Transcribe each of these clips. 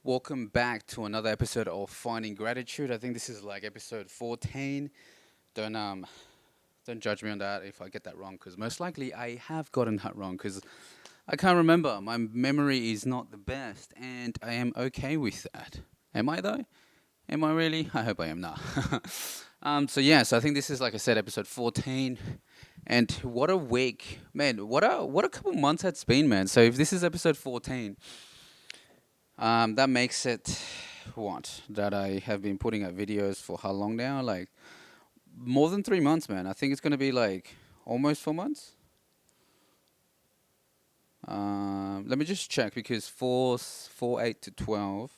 Welcome back to another episode of Finding Gratitude. I think this is like episode 14. Don't um don't judge me on that if I get that wrong, because most likely I have gotten that wrong because I can't remember. My memory is not the best, and I am okay with that. Am I though? Am I really? I hope I am not. So I think this is, like I said, episode 14. And what a week, man! What a couple months it's been, man. So if this is episode 14, that makes it what? That I have been putting out videos for how long now? Like more than 3 months, man. I think it's gonna be like almost 4 months. Let me just check because 8 to 12.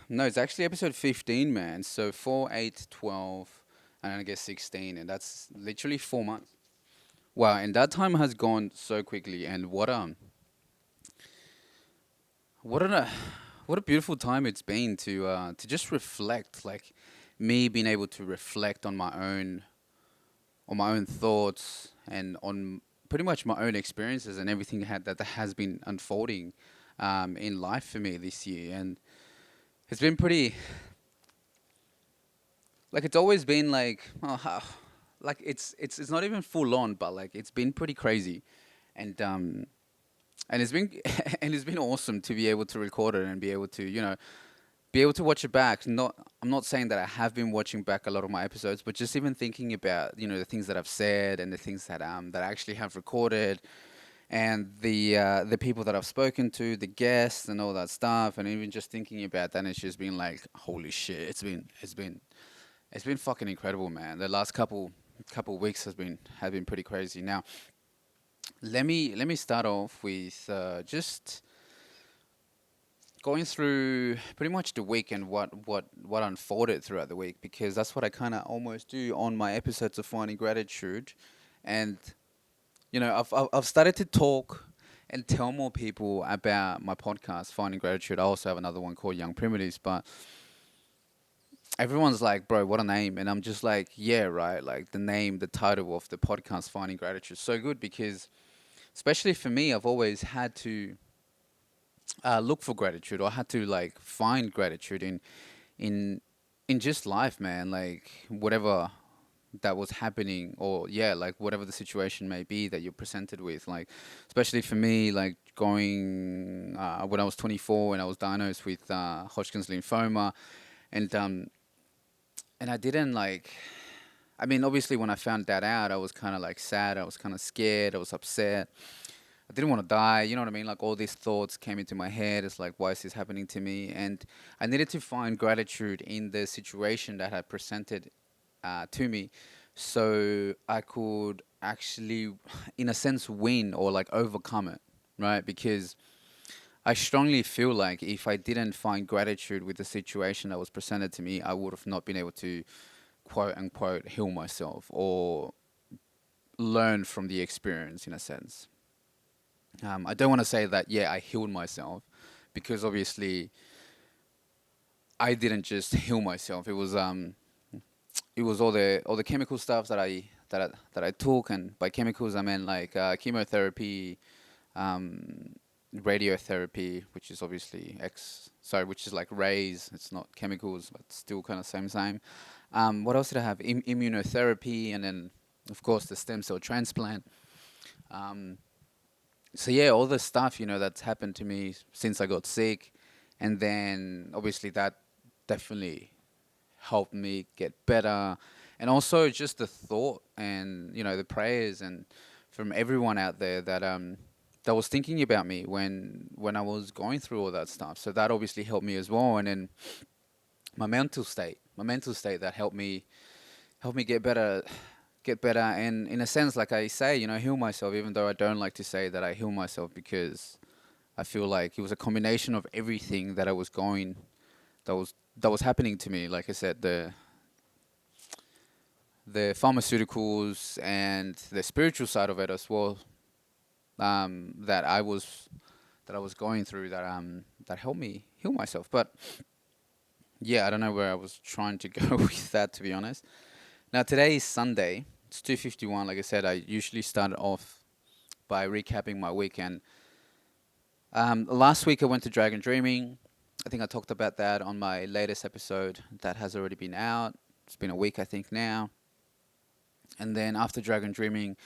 No, it's actually episode 15, man. So 4, 8, 12, and I guess 16, and that's literally 4 months. Wow, and that time has gone so quickly. And what a what a beautiful time it's been to just reflect, like me being able to reflect on my own thoughts and on pretty much my own experiences and everything that has been unfolding in life for me this year. And it's been pretty, like it's always been like, like it's not even full on, but like it's been pretty crazy. And um and it's been and it's been awesome to be able to record it and be able to be able to watch it back. Not, I'm not saying that I have been watching back a lot of my episodes, but just even thinking about the things that I've said and the things that I actually have recorded, and the people that I've spoken to, the guests and all that stuff, and even just thinking about that, it's just been like, holy shit! It's been fucking incredible, man. The last couple weeks have been pretty crazy. Now, let me start off with just going through pretty much the week and what unfolded throughout the week, because that's what I kind of almost do on my episodes of Finding Gratitude. And I've started to talk and tell more people about my podcast Finding Gratitude. I also have another one called Young Primitives, but everyone's like, bro, what a name. And I'm just like, yeah, right, like the name, the title of the podcast Finding Gratitude is so good because, especially for me, I've always had to look for gratitude, or had to like find gratitude in in just life, man. Like whatever that was happening, or yeah, like whatever the situation may be that you're presented with. Like especially for me, like going when I was 24 and I was diagnosed with Hodgkin's lymphoma, and I didn't like. I mean, obviously, when I found that out, I was kind of like sad. I was kind of scared. I was upset. I didn't want to die. You know what I mean? Like all these thoughts came into my head. It's like, why is this happening to me? And I needed to find gratitude in the situation that had presented to me, so I could actually, in a sense, win or like overcome it, right? Because I strongly feel like if I didn't find gratitude with the situation that was presented to me, I would have not been able to quote unquote heal myself or learn from the experience in a sense. I don't want to say that, yeah, I healed myself, because obviously I didn't just heal myself. It was all the chemical stuff that I took, and by chemicals I meant like chemotherapy, um, radiotherapy, which is obviously which is like rays. It's not chemicals, but still kind of same. What else did I have? Immunotherapy, and then of course the stem cell transplant. Um, so yeah, all the stuff that's happened to me since I got sick, and then obviously that definitely helped me get better, and also just the thought and the prayers and from everyone out there that was thinking about me when I was going through all that stuff. So that obviously helped me as well, and then my mental state that helped me get better, and in a sense, like I say, heal myself, even though I don't like to say that I heal myself, because I feel like it was a combination of everything that was happening to me. Like I said, the pharmaceuticals and the spiritual side of it as well, that I was going through, that helped me heal myself. But yeah, I don't know where I was trying to go with that, to be honest. Now today is Sunday. It's 2:51. Like I said, I usually start off by recapping my weekend. Last week I went to Dragon Dreaming. I think I talked about that on my latest episode that has already been out. It's been a week, I think, now. And then after Dragon Dreaming,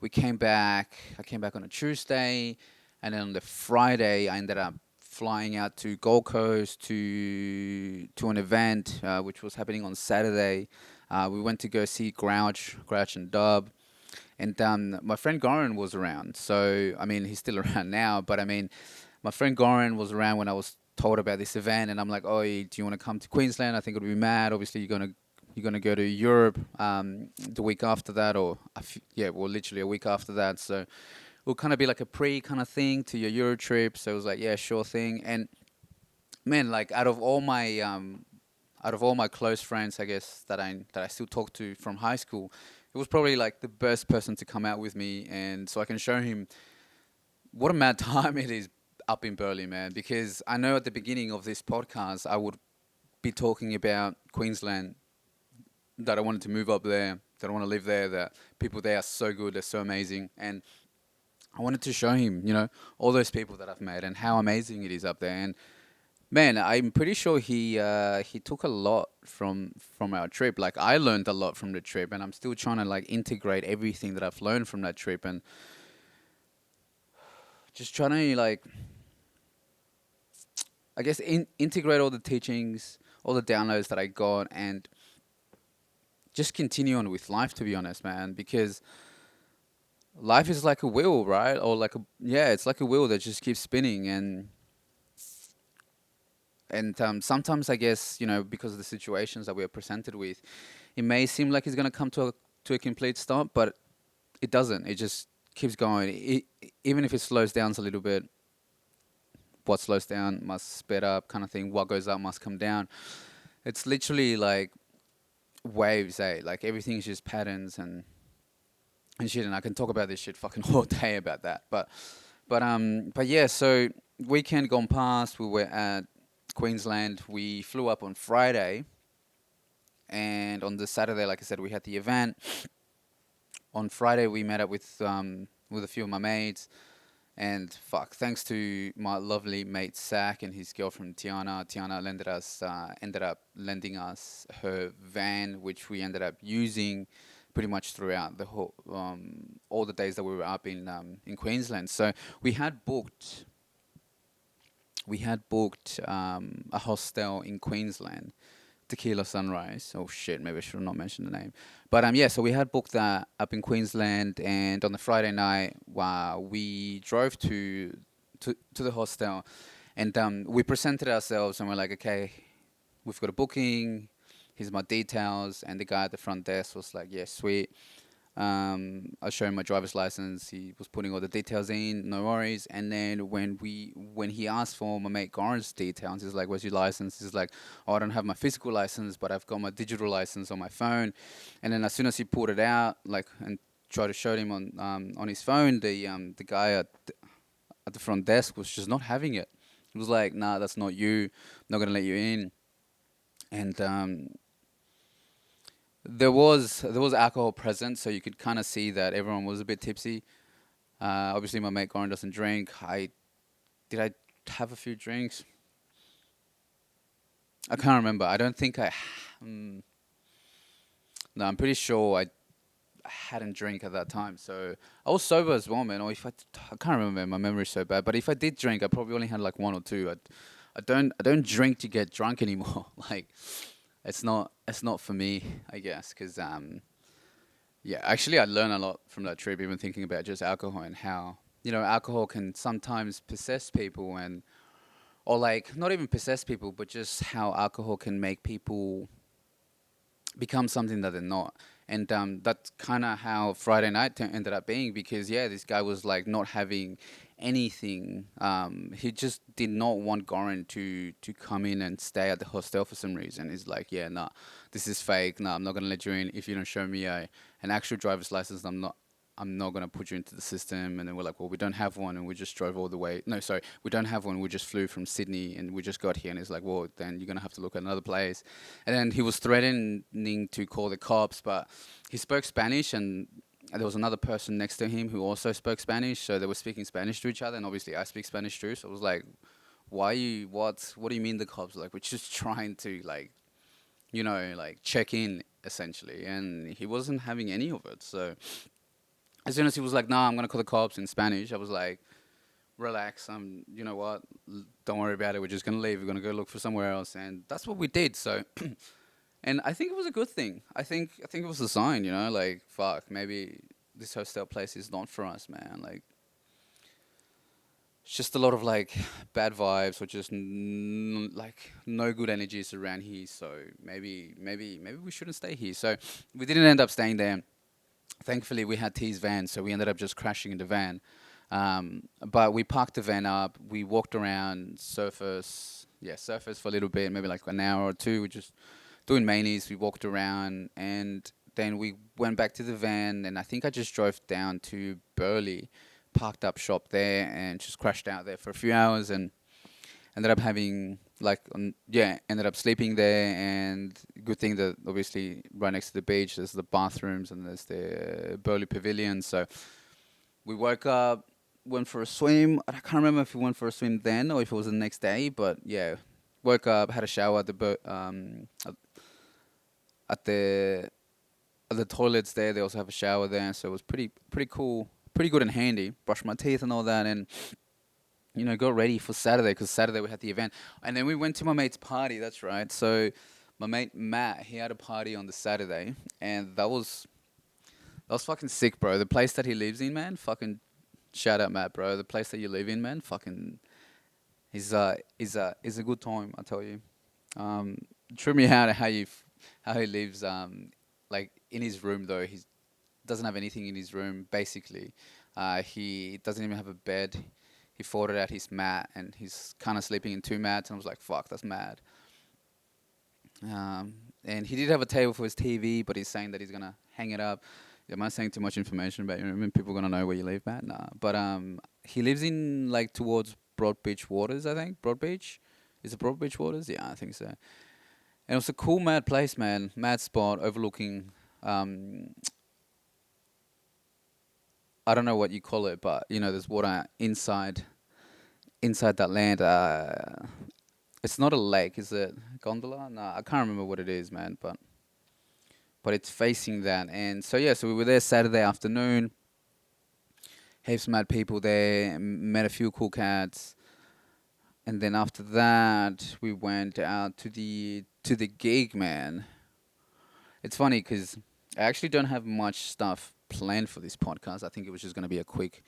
we came back. I came back on a Tuesday, and then on the Friday, I ended up flying out to Gold Coast to an event which was happening on Saturday. We went to go see Grouch and Dub, and my friend Goran was around. So I mean, he's still around now, but I mean, my friend Goran was around when I was told about this event, and I'm like, "Oh, do you want to come to Queensland? I think it'll be mad. Obviously, you're gonna go to Europe the week after that, or yeah, well, literally a week after that. So it'll kind of be like a pre kind of thing to your Euro trip. So it was like, yeah, sure thing. And man, like out of all my close friends, I guess that I still talk to from high school, it was probably like the best person to come out with me, and so I can show him what a mad time it is up in Berlin, man. Because I know at the beginning of this podcast, I would be talking about Queensland, that I wanted to move up there, that I want to live there, that people there are so good, they're so amazing, and I wanted to show him, all those people that I've met and how amazing it is up there. And man, I'm pretty sure he took a lot from our trip. Like I learned a lot from the trip, and I'm still trying to like integrate everything that I've learned from that trip, and just trying to like I guess integrate all the teachings, all the downloads that I got, and just continue on with life. To be honest, man, because life is like a wheel, right? Or like it's like a wheel that just keeps spinning, and sometimes I guess because of the situations that we are presented with, it may seem like it's gonna come to a complete stop, but it doesn't. It just keeps going. Even if it slows down a little bit, what slows down must speed up, kind of thing. What goes up must come down. It's literally like waves, eh? Like everything's just patterns and shit. And I can talk about this shit fucking all day about that. But yeah. So weekend gone past, we were at Queensland. We flew up on Friday, and on the Saturday, like I said, we had the event. On Friday, we met up with a few of my mates, and fuck, thanks to my lovely mate Zach and his girlfriend Tiana. Tiana ended up lending us her van, which we ended up using pretty much throughout the whole all the days that we were up in Queensland. So we had booked a hostel in Queensland, Tequila Sunrise. Oh shit, maybe I should not mention the name. But yeah, so we had booked that up in Queensland, and on the Friday night, we drove to the hostel, and we presented ourselves, and we're like, okay, we've got a booking. Here's my details, and the guy at the front desk was like, yeah, sweet. I showed him my driver's license. He was putting all the details in, no worries. And then when he asked for my mate Goran's details, he's like, "Where's your license?" He's like, "Oh, I don't have my physical license, but I've got my digital license on my phone." And then as soon as he pulled it out, like, and tried to show him on his phone, the guy at the front desk was just not having it. He was like, "Nah, that's not you. I'm not gonna let you in." And there was alcohol present, so you could kind of see that everyone was a bit tipsy. Obviously, my mate Goran doesn't drink. I have a few drinks? I can't remember. I don't think I. Mm, no, I'm pretty sure I hadn't drink at that time. So I was sober as well, man. Or if I can't remember. My memory's so bad. But if I did drink, I probably only had like one or two. I don't drink to get drunk anymore. Like it's not for me, I guess, because yeah, actually, I learned a lot from that trip, even thinking about just alcohol and how, alcohol can sometimes possess people, or like, not even possess people, but just how alcohol can make people become something that they're not. And that's kind of how Friday night ended up being, because yeah, this guy was like not having anything. He just did not want Goran to come in and stay at the hostel for some reason. He's like, yeah, nah, this is fake. Nah, I'm not gonna let you in if you don't show me an actual driver's license. I'm not gonna put you into the system. And then we're like, well, we don't have one, and we just drove all the way. No, sorry, we don't have one. We just flew from Sydney, and we just got here. And he's like, well, then you're gonna have to look at another place. And then he was threatening to call the cops, but he spoke Spanish, and And there was another person next to him who also spoke Spanish, so they were speaking Spanish to each other, and obviously I speak Spanish too. So I was like, "Why you? What do you mean the cops?" Like, we're just trying to like, like check in essentially, and he wasn't having any of it. So as soon as he was like, "Nah, I'm gonna call the cops" in Spanish, I was like, "Relax, you know what? Don't worry about it. We're just gonna leave. We're gonna go look for somewhere else," and that's what we did. So, and I think it was a good thing. I think it was a sign, like fuck, maybe this hostel place is not for us, man. Like, it's just a lot of like bad vibes or just like no good energies around here. So maybe we shouldn't stay here. So we didn't end up staying there. Thankfully, we had T's van, so we ended up just crashing in the van. But we parked the van up. We walked around Surface for a little bit, maybe like an hour or two. We just doing manies. We walked around, and then we went back to the van. And I think I just drove down to Burleigh, parked up shop there, and just crashed out there for a few hours, and ended up having ended up sleeping there. And good thing that obviously right next to the beach there's the bathrooms and there's the Burleigh Pavilion. So we woke up, went for a swim. I can't remember if we went for a swim then or if it was the next day, but yeah, woke up, had a shower at at the at the toilets there. They also have a shower there, so it was pretty cool, pretty good and handy. Brushed my teeth and all that, and got ready for Saturday because Saturday we had the event, and then we went to my mate's party. That's right. So my mate Matt, he had a party on the Saturday, and that was fucking sick, bro. The place that he lives in, man, fucking shout out Matt, bro. The place that you live in, man, fucking is a good time, I tell you. Um, True me out how he lives. Like in his room though, he doesn't have anything in his room. Basically, he doesn't even have a bed. He folded out his mat and he's kind of sleeping in two mats. And I was like, fuck, that's mad. Um, and he did have a table for his TV, but he's saying that he's gonna hang it up. Am I saying too much information about you? I mean, people gonna know where you live, Matt. Nah, but he lives in like towards Broad Beach Waters, I think. Broad Beach, is it Broad Beach Waters? Yeah, I think so. And it was a cool, mad place, man. Mad spot overlooking. Um, I don't know what you call it, but there's water inside that land. It's not a lake, is it? Gondola? No, I can't remember what it is, man. But it's facing that, and so yeah, so we were there Saturday afternoon. Heaps of mad people there. Met a few cool cats, and then after that, we went out to the gig, man. It's funny because I actually don't have much stuff planned for this podcast. I think it was just going to be a quick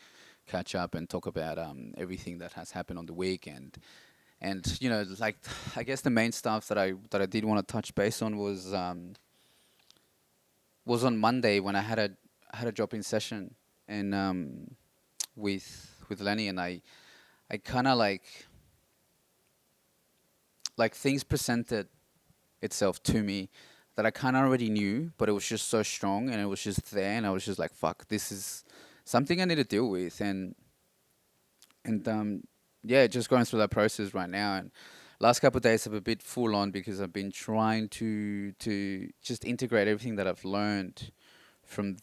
catch up and talk about everything that has happened on the weekend. And like I guess the main stuff that I did want to touch base on was on Monday when I had a drop in session and with Lenny, and I kind of like things presented itself to me that I kind of already knew, but it was just so strong and it was just there, and I was just like, fuck, this is something I need to deal with. And yeah, just going through that process right now. And last couple of days have a bit full on because I've been trying to just integrate everything that I've learned from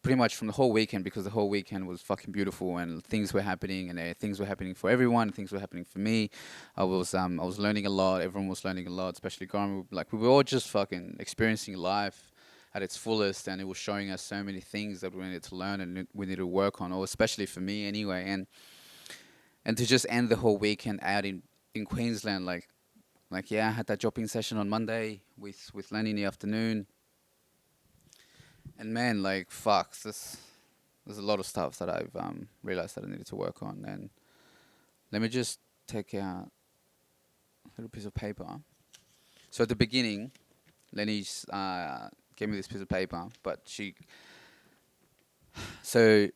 pretty much from the whole weekend, because the whole weekend was fucking beautiful and things were happening, and things were happening for everyone. Things were happening for me. I was learning a lot. Everyone was learning a lot, especially Garmin. Like, we were all just fucking experiencing life at its fullest, and it was showing us so many things that we needed to learn and we needed to work on, or especially for me anyway. And to just end the whole weekend out in Queensland, like yeah, I had that dropping session on Monday with Lenny in the afternoon. And man, like fuck, there's a lot of stuff that I've realized that I needed to work on. And let me just take out a little piece of paper. So at the beginning, Lenny's gave me this piece of paper, but so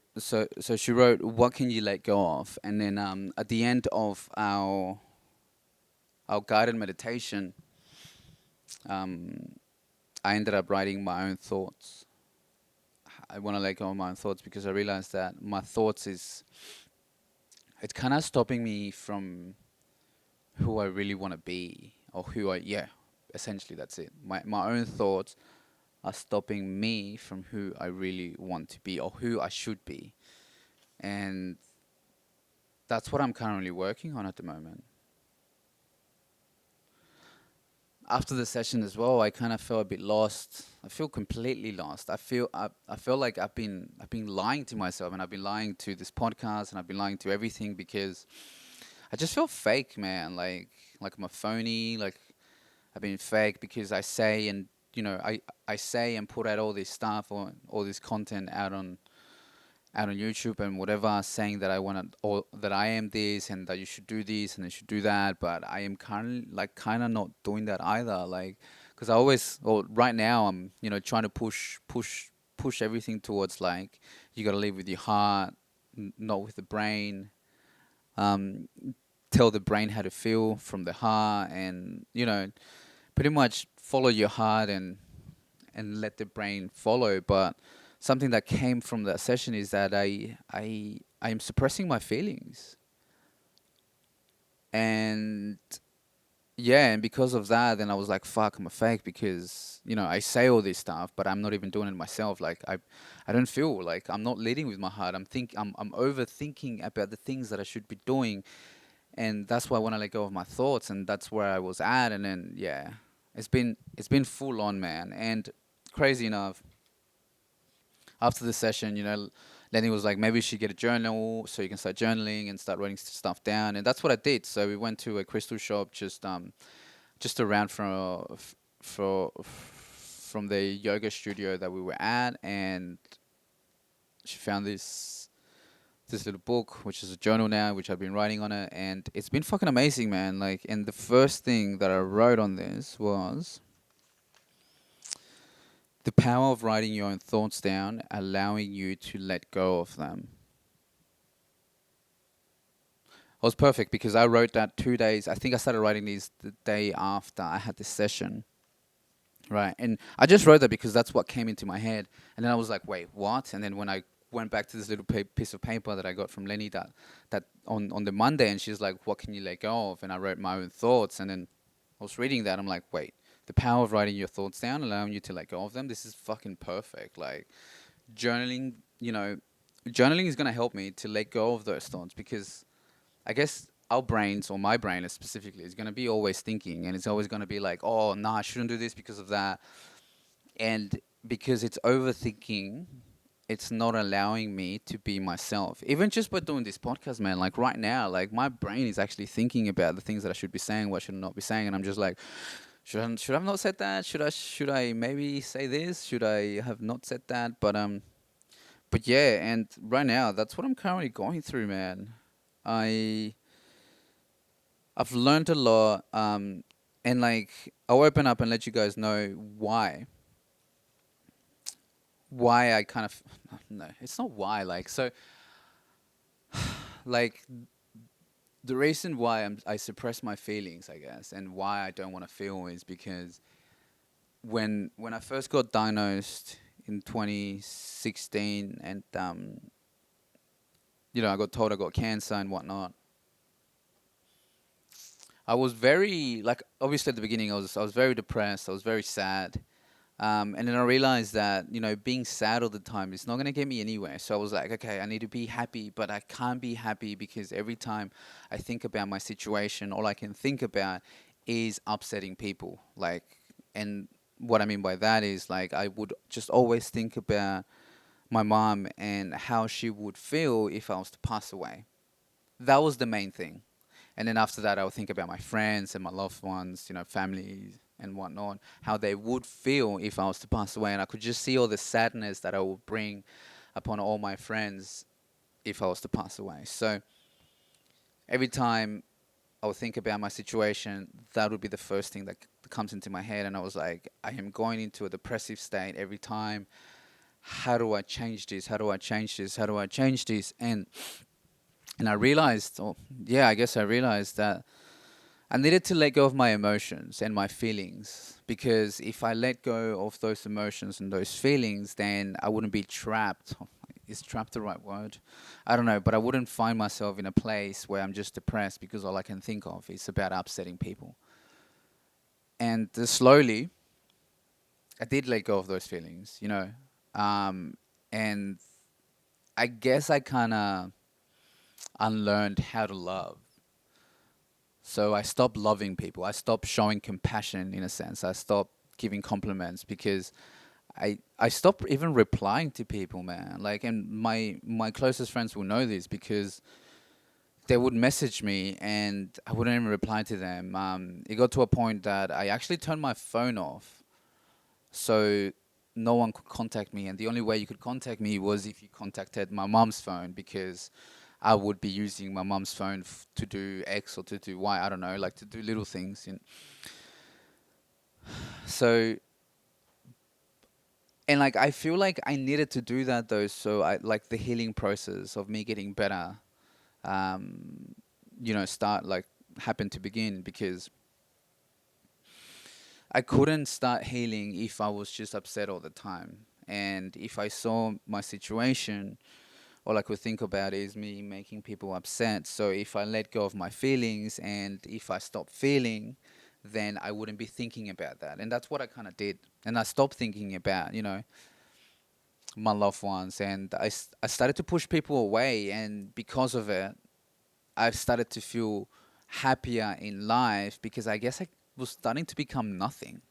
she wrote, "What can you let go of?" And then at the end of our guided meditation, um, I ended up writing my own thoughts. I want to let go of my own thoughts because I realized that my thoughts it's kind of stopping me from who I really want to be, or essentially that's it. My own thoughts are stopping me from who I really want to be or who I should be. And that's what I'm currently working on at the moment. After the session as well, I kind of felt a bit lost. I feel completely lost. I feel like I've been lying to myself, and I've been lying to this podcast, and I've been lying to everything because I just feel fake, man. Like I'm a phony. Like I've been fake because I say and I say and put out all this stuff or all this content out on YouTube and whatever, saying that I want to, or that I am this and that you should do this and you should do that. But I am currently like kind of not doing that either. Like, because I always, or right now, I'm trying to push everything towards like you got to live with your heart, not with the brain. Um, Tell the brain how to feel from the heart, and pretty much follow your heart and let the brain follow. But something that came from that session is that I am suppressing my feelings, and yeah, and because of that, then I was like, "Fuck, I'm a fake," because I say all this stuff, but I'm not even doing it myself. Like I don't feel like I'm not leading with my heart. I'm overthinking about the things that I should be doing, and that's why I want to let go of my thoughts, and that's where I was at. And then yeah, it's been full on, man, and crazy enough after the session, Lenny was like, maybe you should get a journal so you can start journaling and start writing stuff down, and that's what I did. So we went to a crystal shop just around from the yoga studio that we were at, and she found this little book, which is a journal now, which I've been writing on it, and it's been fucking amazing, man. Like, and the first thing that I wrote on this was the power of writing your own thoughts down, allowing you to let go of them. It was perfect because I wrote that 2 days. I think I started writing these the day after I had this session, right? And I just wrote that because that's what came into my head. And then I was like, wait, what? And then when I went back to this little piece of paper that I got from Lenny that on the Monday, and she's like, what can you let go of? And I wrote my own thoughts. And then I was reading that. I'm like, wait, the power of writing your thoughts down, allowing you to let go of them. This is fucking perfect. Like journaling, journaling is going to help me to let go of those thoughts because I guess our brains, or my brain specifically, is going to be always thinking, and it's always going to be like, oh, nah, I shouldn't do this because of that. And because it's overthinking, it's not allowing me to be myself. Even just by doing this podcast, man, like right now, like my brain is actually thinking about the things that I should be saying, what I should not be saying. And I'm just like, should I have not said that? Should I maybe say this? Should I have not said that? But yeah, and right now, that's what I'm currently going through, man. I I've learned a lot, and like I'll open up and let you guys know why I kind of no, it's not why. Like so, like the reason why I suppress my feelings, I guess, and why I don't want to feel is because when I first got diagnosed in 2016, and I got told I got cancer and whatnot. I was very like obviously at the beginning I was very depressed. I was very sad. And then I realized that, being sad all the time is not going to get me anywhere. So I was like, okay, I need to be happy, but I can't be happy because every time I think about my situation, all I can think about is upsetting people. Like, and what I mean by that is like, I would just always think about my mom and how she would feel if I was to pass away. That was the main thing. And then after that, I would think about my friends and my loved ones, family and whatnot, how they would feel if I was to pass away. And I could just see all the sadness that I would bring upon all my friends if I was to pass away. So every time I would think about my situation, that would be the first thing that comes into my head. And I was like, I am going into a depressive state every time. How do I change this? How do I change this? How do I change this? And I realized, yeah, I guess I realized that I needed to let go of my emotions and my feelings, because if I let go of those emotions and those feelings, then I wouldn't be trapped. Is trapped the right word? I don't know, but I wouldn't find myself in a place where I'm just depressed because all I can think of is about upsetting people. And slowly, I did let go of those feelings, um, and I guess I kind of unlearned how to love. So I stopped loving people. I stopped showing compassion in a sense. I stopped giving compliments because I stopped even replying to people, man. Like, and my closest friends will know this because they would message me and I wouldn't even reply to them. It got to a point that I actually turned my phone off, so no one could contact me, and the only way you could contact me was if you contacted my mom's phone, because I would be using my mom's phone to do X or to do Y. I don't know, like to do little things. So, and like I feel like I needed to do that though. So I like the healing process of me getting better. Um, start like happened to begin because I couldn't start healing if I was just upset all the time. And if I saw my situation, all I could think about is me making people upset. So if I let go of my feelings and if I stop feeling, then I wouldn't be thinking about that. And that's what I kind of did. And I stopped thinking about, my loved ones. And I started to push people away. And because of it, I've started to feel happier in life because I guess I was starting to become nothing.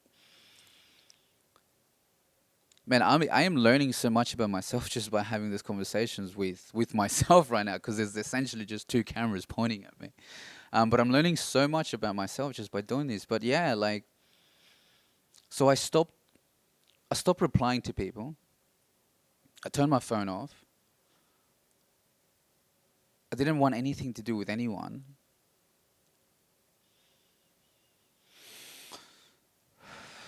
Man, I am learning so much about myself just by having these conversations with myself right now, because there's essentially just two cameras pointing at me. But I'm learning so much about myself just by doing this. But yeah, like, so I stopped replying to people. I turned my phone off. I didn't want anything to do with anyone.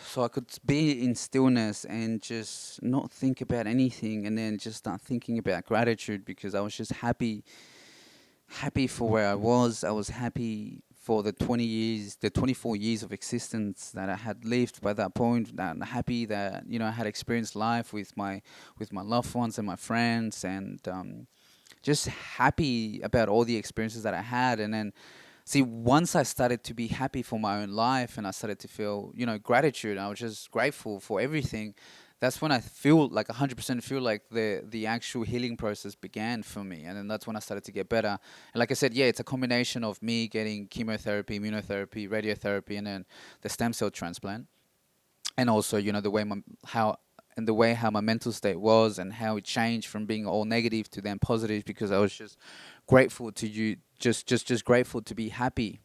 So I could be in stillness and just not think about anything, and then just start thinking about gratitude because I was just happy for where I was. I was happy for the 20 years, the 24 years of existence that I had lived by that point. That I'm happy that I had experienced life with my loved ones and my friends, and just happy about all the experiences that I had. And then, see, once I started to be happy for my own life and I started to feel, gratitude, I was just grateful for everything. That's when I feel like 100% feel like the actual healing process began for me. And then that's when I started to get better. And like I said, yeah, it's a combination of me getting chemotherapy, immunotherapy, radiotherapy, and then the stem cell transplant. And also, the way how my mental state was and how it changed from being all negative to then positive, because I was just grateful to you, just grateful to be happy.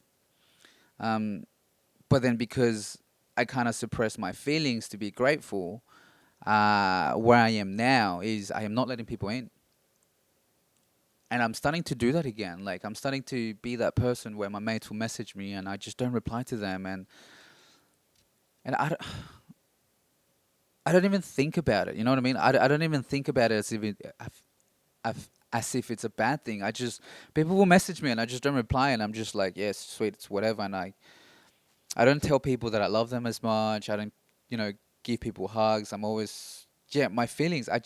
Um, but then because I kind of suppressed my feelings to be grateful, where I am now is I am not letting people in. And I'm starting to do that again. Like, I'm starting to be that person where my mates will message me and I just don't reply to them. And I don't even think about it. You know what I mean? I don't even think about it as if it's a bad thing. People will message me and I just don't reply, and I'm just like, yes, sweet, it's whatever. And I don't tell people that I love them as much. I don't, you know, give people hugs. I'm always, yeah, my feelings. I've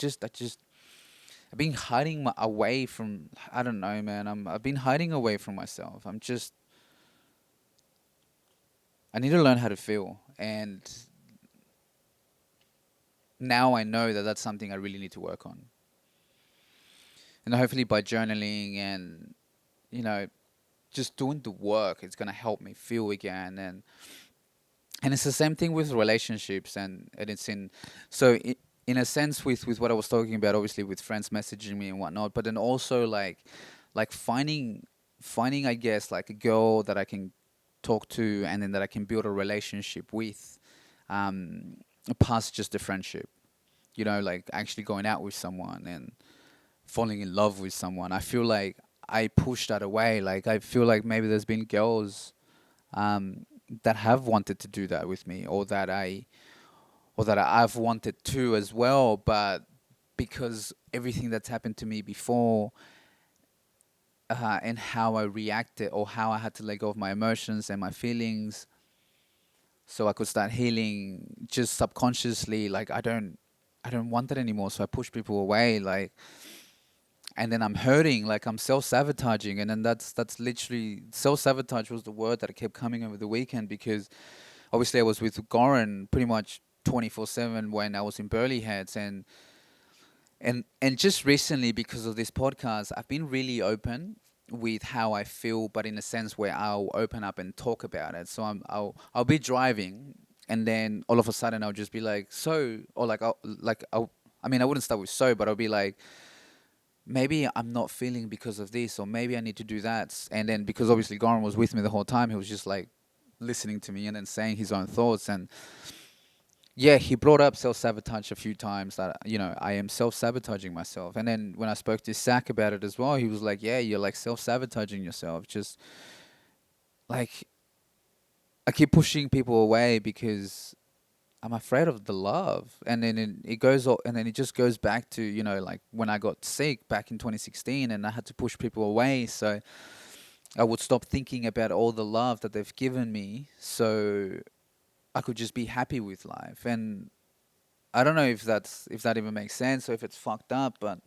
been hiding away from. I don't know, man. I've been hiding away from myself. I need to learn how to feel, and now I know that that's something I really need to work on. And hopefully by journaling and, you know, just doing the work, it's gonna help me feel again. And it's the same thing with relationships, and it's in so in a sense with what I was talking about, obviously with friends messaging me and whatnot, but then also like finding, I guess, like a girl that I can talk to and then that I can build a relationship with, um past just a friendship, like actually going out with someone and falling in love with someone. I feel like I push that away. Like, I feel like maybe there's been girls that have wanted to do that with me, or that I've wanted to as well, but because everything that's happened to me before, and how I reacted, or how I had to let go of my emotions and my feelings, so I could start healing just subconsciously. Like, I don't want that anymore. So I push people away. Like, and then I'm hurting, like I'm self-sabotaging, and then that's literally self-sabotage was the word that kept coming over the weekend, because obviously I was with Goran pretty much 24/7 when I was in Burley Heads, and just recently, because of this podcast, I've been really open with how I feel, but in a sense where I'll open up and talk about it. So I'll be driving, and then all of a sudden I'll just be like, so, or I mean, I wouldn't start with so, but I'll be like, maybe I'm not feeling because of this, or maybe I need to do that. And then, because obviously Goran was with me the whole time, he was just like listening to me and then saying his own thoughts. And yeah, he brought up self sabotage a few times, that, I am self sabotaging myself. And then when I spoke to Zach about it as well, he was like, yeah, you're like self sabotaging yourself. Just like, I keep pushing people away because I'm afraid of the love. And then it goes, and then it just goes back to, like when I got sick back in 2016 and I had to push people away. So I would stop thinking about all the love that they've given me, so I could just be happy with life. And I don't know if that even makes sense or if it's fucked up, but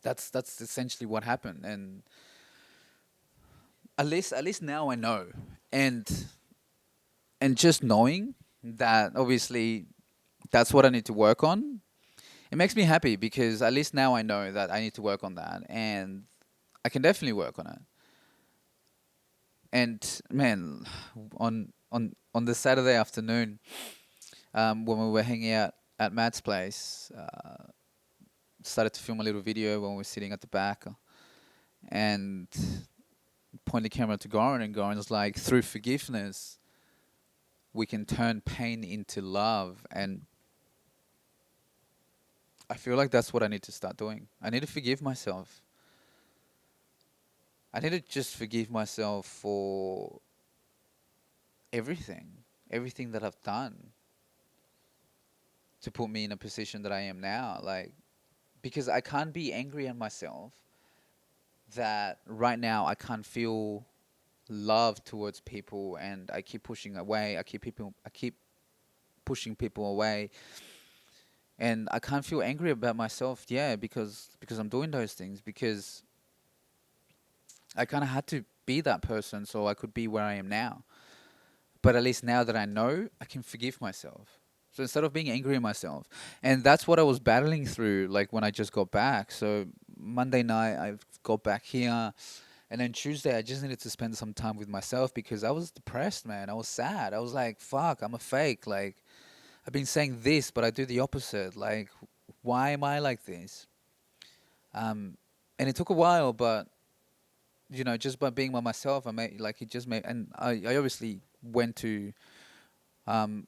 that's essentially what happened. And at least now I know. And just knowing that, obviously, that's what I need to work on. It makes me happy because at least now I know that I need to work on that, and I can definitely work on it. And man, on the Saturday afternoon, when we were hanging out at Matt's place, started to film a little video when we were sitting at the back, and point the camera to Goran, and Goran's like, through forgiveness, we can turn pain into love. And I feel like that's what I need to start doing. I need to forgive myself. I need to just forgive myself for everything, everything that I've done to put me in a position that I am now. Like, because I can't be angry at myself that right now I can't feel love towards people, and I keep pushing away. I keep pushing people away, and I can't feel angry about myself. Yeah, because I'm doing those things, because I kind of had to be that person so I could be where I am now. But at least now that I know, I can forgive myself. So instead of being angry at myself, and that's what I was battling through, like when I just got back. So Monday night, I got back here, and then Tuesday, I just needed to spend some time with myself because I was depressed, man. I was sad. I was like, fuck, I'm a fake. Like, I've been saying this, but I do the opposite. Like, why am I like this? And it took a while, but just by being by myself, I made like it just made, and I obviously went to my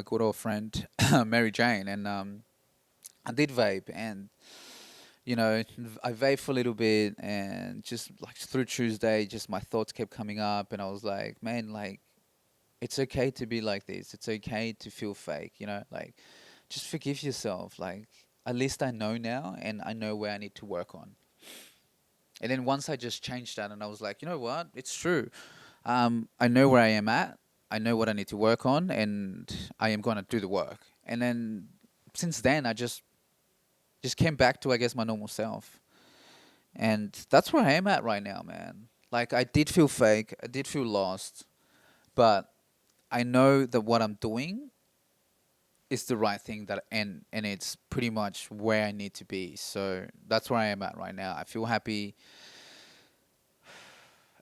good old friend Mary Jane, and I did vape, and I vaped for a little bit, and just like through Tuesday, just my thoughts kept coming up, and I was like, man, like, it's okay to be like this. It's okay to feel fake, like, just forgive yourself. Like, at least I know now, and I know where I need to work on. And then once I just changed that, and I was like, you know what? It's true. I know where I am at. I know what I need to work on, and I am going to do the work. And then since then, I just came back to, I guess, my normal self. And that's where I am at right now, man. Like, I did feel fake. I did feel lost. But I know that what I'm doing is the right thing, and it's pretty much where I need to be. So that's where I am at right now. I feel happy.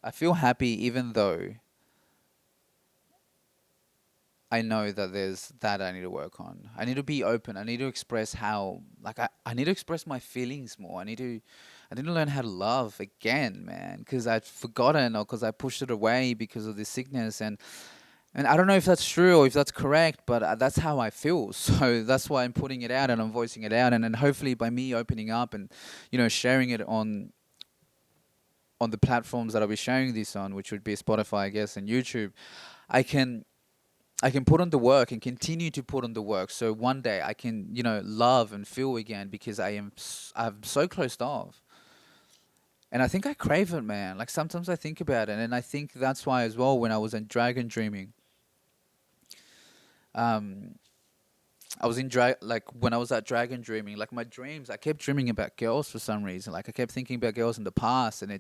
I feel happy even though I know that there's that I need to work on. I need to be open. I need to express how, like, I need to express my feelings more. I need to learn how to love again, man, because I'd forgotten, or because I pushed it away because of this sickness. And I don't know if that's true or if that's correct, but that's how I feel. So that's why I'm putting it out and I'm voicing it out. And then hopefully by me opening up and, sharing it on the platforms that I'll be sharing this on, which would be Spotify, I guess, and YouTube, I can put on the work and continue to put on the work. So one day I can, love and feel again, because I'm so closed off. And I think I crave it, man. Like, sometimes I think about it, and I think that's why as well, when I was in Dragon Dreaming, um, I was like when I was at Dragon Dreaming, like my dreams, I kept dreaming about girls for some reason. Like, I kept thinking about girls in the past, and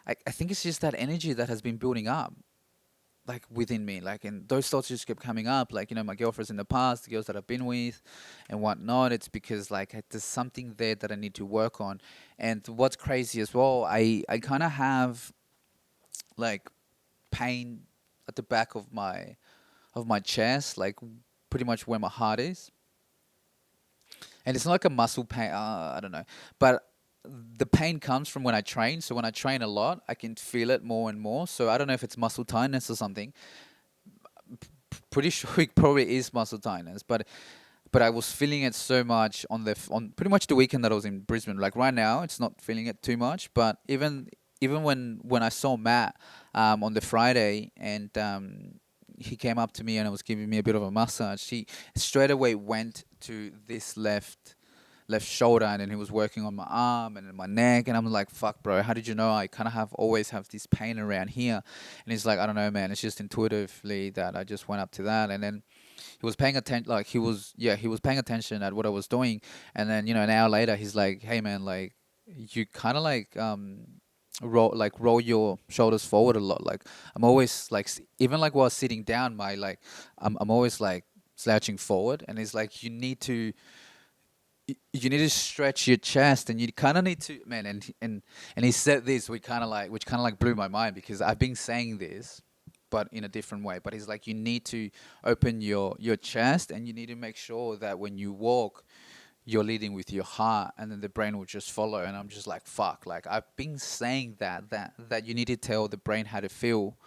I think it's just that energy that has been building up. like within me, like, and those thoughts just kept coming up, like, my girlfriends in the past, the girls that I've been with and whatnot. It's because like there's something there that I need to work on. And what's crazy as well, I kind of have like pain at the back of my chest, like pretty much where my heart is. And it's not like a muscle pain. I don't know, but the pain comes from when I train. So when I train a lot, I can feel it more and more. So I don't know if it's muscle tightness or something. Pretty sure it probably is muscle tightness, but I was feeling it so much on on pretty much the weekend that I was in Brisbane. Like right now, it's not feeling it too much, but even when I saw Matt on the Friday, and he came up to me and was giving me a bit of a massage, he straight away went to this left shoulder, and then he was working on my arm and then my neck, and I'm like, fuck bro, how did you know I kind of have always have this pain around here? And he's like, I don't know man, it's just intuitively that I just went up to that. And then he was paying attention, like he was paying attention at what I was doing. And then an hour later he's like, hey man, like you kind of like roll your shoulders forward a lot. Like I'm always like even like while sitting down, my like I'm always like slouching forward. And he's like, you need to stretch your chest, and you kind of need to, man. And he said this, which kind of like blew my mind, because I've been saying this but in a different way. But he's like, you need to open your chest, and you need to make sure that when you walk, you're leading with your heart, and then the brain will just follow. And I'm just like, fuck, like I've been saying that you need to tell the brain how to feel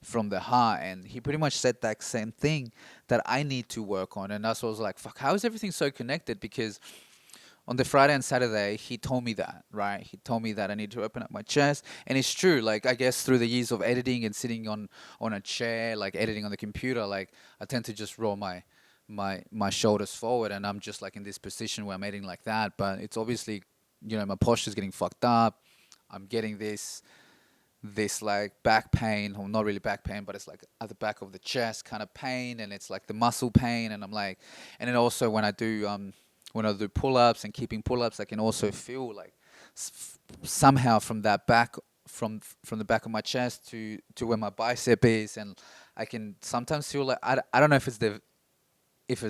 from the heart. And he pretty much said that same thing that I need to work on. And that's what I was like, fuck, how is everything so connected? Because on the Friday and Saturday, he told me that, right? He told me that I need to open up my chest. And it's true. Like, I guess through the years of editing and sitting on a chair, like editing on the computer, like I tend to just roll my shoulders forward, and I'm just like in this position where I'm editing like that. But it's obviously, my posture's getting fucked up. I'm getting this like back pain, or not really back pain, but it's like at the back of the chest kind of pain, and it's like the muscle pain. And I'm like, and then also when I do pull-ups and keeping pull-ups, I can also feel like somehow from that back, from the back of my chest to where my bicep is. And I can sometimes feel like I don't know if it's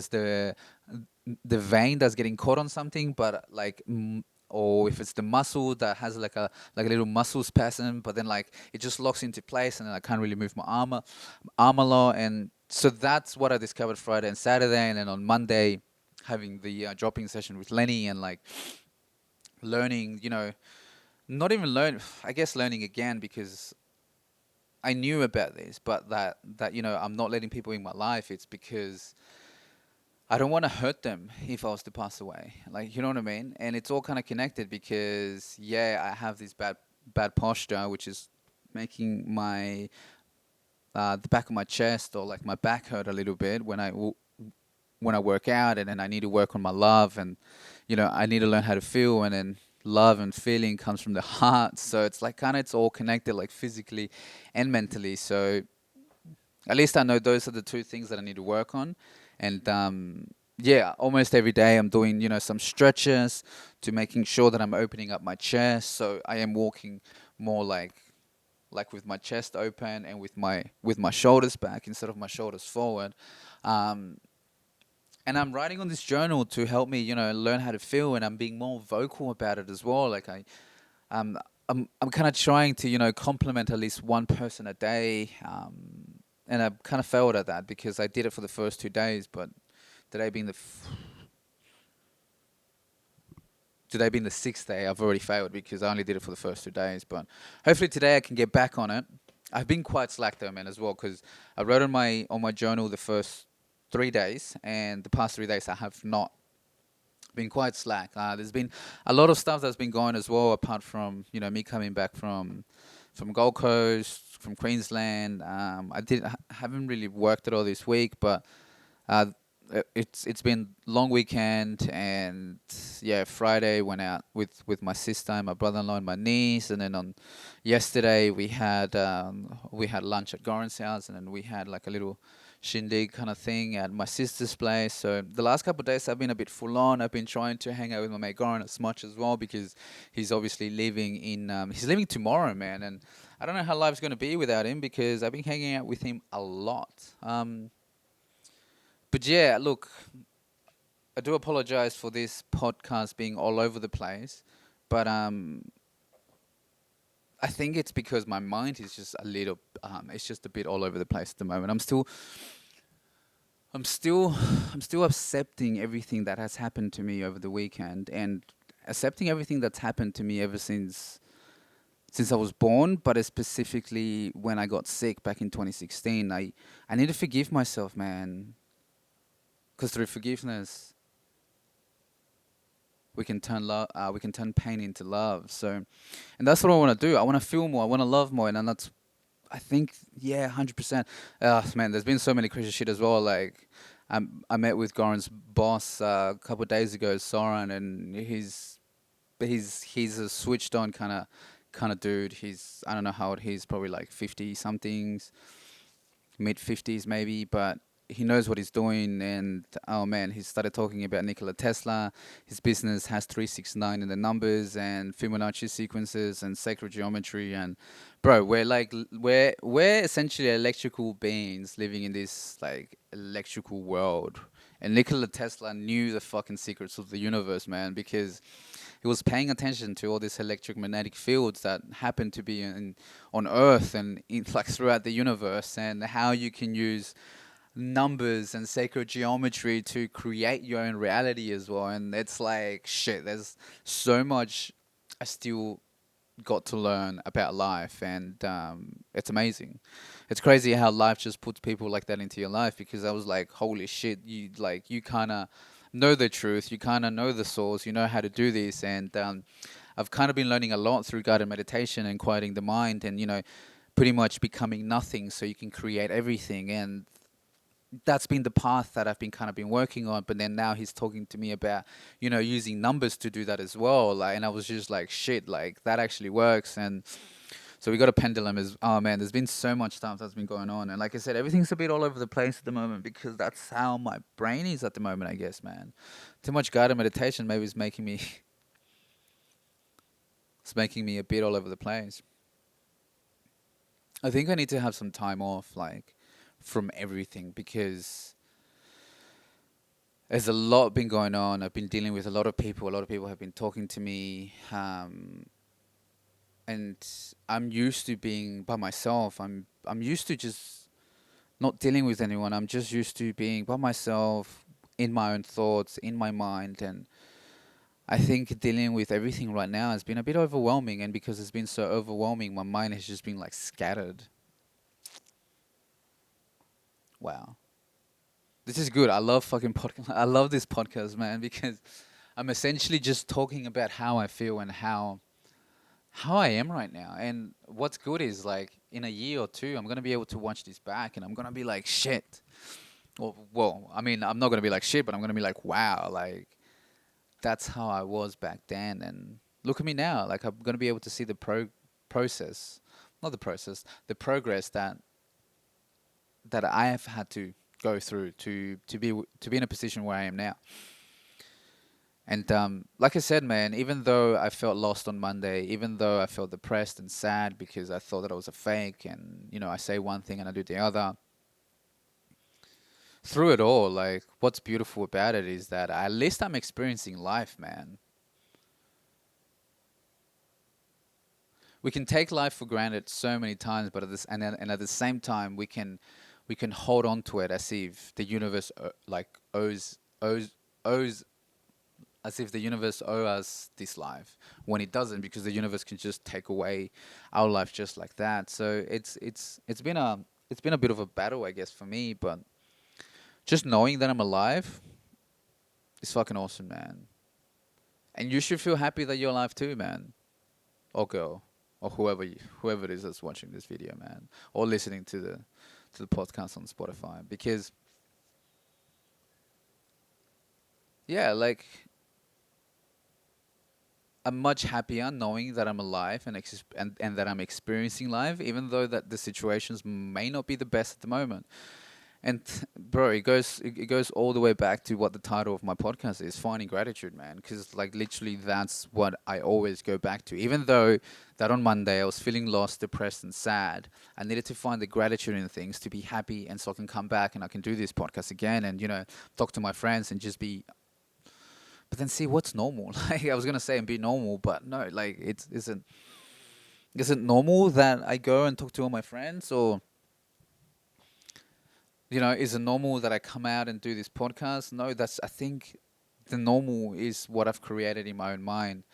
the vein that's getting caught on something, but like or if it's the muscle that has like a little muscle spasm, but then like it just locks into place, and then I can't really move my arm a lot. And so that's what I discovered Friday and Saturday. And then on Monday, having the dropping session with Lenny, and like learning, not even learn, I guess learning again, because I knew about this, but that I'm not letting people in my life. It's because I don't want to hurt them if I was to pass away. Like, you know what I mean? And it's all kind of connected, because yeah, I have this bad posture, which is making my the back of my chest, or like my back, hurt a little bit when I work out. And then I need to work on my love, and I need to learn how to feel. And then love and feeling comes from the heart. So it's like kind of it's all connected, like physically and mentally. So at least I know those are the two things that I need to work on. And yeah, almost every day I'm doing some stretches to making sure that I'm opening up my chest. So I am walking more like with my chest open, and with my shoulders back instead of my shoulders forward. Um, and I'm writing on this journal to help me, learn how to feel, and I'm being more vocal about it as well. Like um, I'm kind of trying to, compliment at least one person a day. And I kind of failed at that, because I did it for the first 2 days, but today being today being the sixth day, I've already failed, because I only did it for the first 2 days. But hopefully today I can get back on it. I've been quite slack though, man, as well, because I wrote on my journal the first 3 days, and the past 3 days I have not been quite slack. There's been a lot of stuff that's been going as well, apart from me coming back from Gold Coast, from Queensland. Haven't really worked at all this week, but uh, it's been long weekend. And yeah, Friday went out with my sister and my brother-in-law and my niece. And then on yesterday we had lunch at Goran's house, and then we had like a little shindig kind of thing at my sister's place. So the last couple of days I've been a bit full on. I've been trying to hang out with my mate Goran as much as well, because he's obviously leaving tomorrow, man. And I don't know how life's gonna be without him because I've been hanging out with him a lot. But yeah, look, I do apologize for this podcast being all over the place, but I think it's because my mind is just a little, it's just a bit all over the place at the moment. I'm still, I'm still accepting everything that has happened to me over the weekend, and accepting everything that's happened to me ever since I was born, but specifically when I got sick back in 2016. I need to forgive myself, man, because through forgiveness we can turn pain into love. So, and that's what I want to do. I want to feel more. I want to love more, and that's, I think, yeah, 100%. Man, there's been so many crazy shit as well. Like, I met with Goran's boss a couple of days ago, Soren, and he's a switched on kind of dude. He's, I don't know how old he's, probably like 50 somethings, mid 50s maybe, but he knows what he's doing. And oh man, he started talking about Nikola Tesla. His business has 369 in the numbers and Fibonacci sequences and sacred geometry. And bro, we're like we're essentially electrical beings living in this like electrical world. And Nikola Tesla knew the fucking secrets of the universe, man, because he was paying attention to all these electromagnetic fields that happen to be on Earth and like throughout the universe, and how you can use numbers and sacred geometry to create your own reality as well. And it's like shit. There's so much I still got to learn about life, and it's amazing. It's crazy how life just puts people like that into your life, because I was like, holy shit, you kind of know the truth, you kind of know the source, you know how to do this. And I've kind of been learning a lot through guided meditation and quieting the mind, and pretty much becoming nothing so you can create everything. And that's been the path that I've been kind of been working on. But then now he's talking to me about, using numbers to do that as well. Like, and I was just like, shit, like that actually works. And so we got a pendulum as, oh man, there's been so much stuff that's been going on. And like I said, everything's a bit all over the place at the moment because that's how my brain is at the moment, I guess, man. Too much guided meditation maybe is making me, it's making me a bit all over the place. I think I need to have some time off, like, from everything, because there's a lot been going on. I've been dealing with a lot of people. A lot of people have been talking to me, and I'm used to being by myself. I'm used to just not dealing with anyone. I'm just used to being by myself, in my own thoughts, in my mind. And I think dealing with everything right now has been a bit overwhelming. And because it's been so overwhelming, my mind has just been like scattered. Wow. This is good. I love fucking podcast. I love this podcast, man, because I'm essentially just talking about how I feel and how I am right now. And what's good is, like, in a year or two, I'm gonna be able to watch this back, and I'm gonna be like, shit. Well, I mean, I'm not gonna be like shit, but I'm gonna be like, wow, like that's how I was back then. And look at me now. Like, I'm gonna be able to see the process, not the process, the progress that I have had to go through to be in a position where I am now. And like I said, man, even though I felt lost on Monday, even though I felt depressed and sad because I thought that I was a fake, and I say one thing and I do the other, through it all, like, what's beautiful about it is that at least I'm experiencing life, man. We can take life for granted so many times, but at the same time, we can hold on to it as if the universe like owes as if the universe owes us this life, when it doesn't, because the universe can just take away our life just like that. So it's been a bit of a battle, I guess, for me. But just knowing that I'm alive is fucking awesome, man. And you should feel happy that you're alive too, man, or girl, or whoever it is that's watching this video, man, or listening to the podcast on Spotify. Because yeah, like, I'm much happier knowing that I'm alive and that I'm experiencing life, even though that the situations may not be the best at the moment. And bro, it goes all the way back to what the title of my podcast is, finding gratitude, man. Because like literally, that's what I always go back to. Even though that on Monday I was feeling lost, depressed, and sad, I needed to find the gratitude in things to be happy, and so I can come back and I can do this podcast again, and talk to my friends and just be. But then see what's normal. Like I was gonna say and be normal, but no, like it isn't. Isn't normal that I go and talk to all my friends, or is it normal that I come out and do this podcast? No, I think the normal is what I've created in my own mind,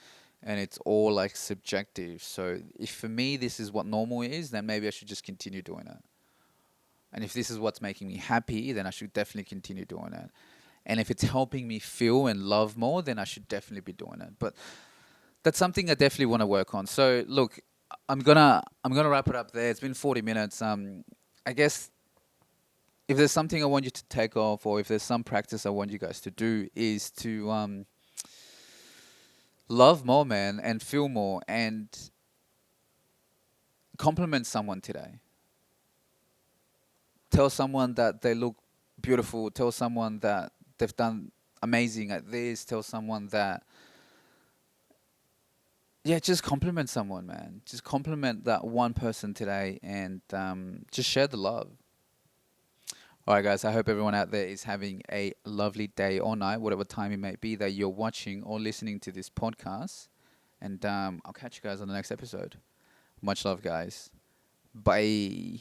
and it's all like subjective. So if for me this is what normal is, then maybe I should just continue doing it. And if this is what's making me happy, then I should definitely continue doing it. And if it's helping me feel and love more, then I should definitely be doing it. But that's something I definitely want to work on. So look, I'm gonna wrap it up there. It's been 40 minutes. I guess if there's something I want you to take off, or if there's some practice I want you guys to do, is to love more, man, and feel more, and compliment someone today. Tell someone that they look beautiful. Tell someone that they've done amazing at this. Tell someone that, yeah, just compliment someone, man. Just compliment that one person today, and just share the love. All right, guys, I hope everyone out there is having a lovely day or night, whatever time it may be that you're watching or listening to this podcast. And I'll catch you guys on the next episode. Much love, guys. Bye.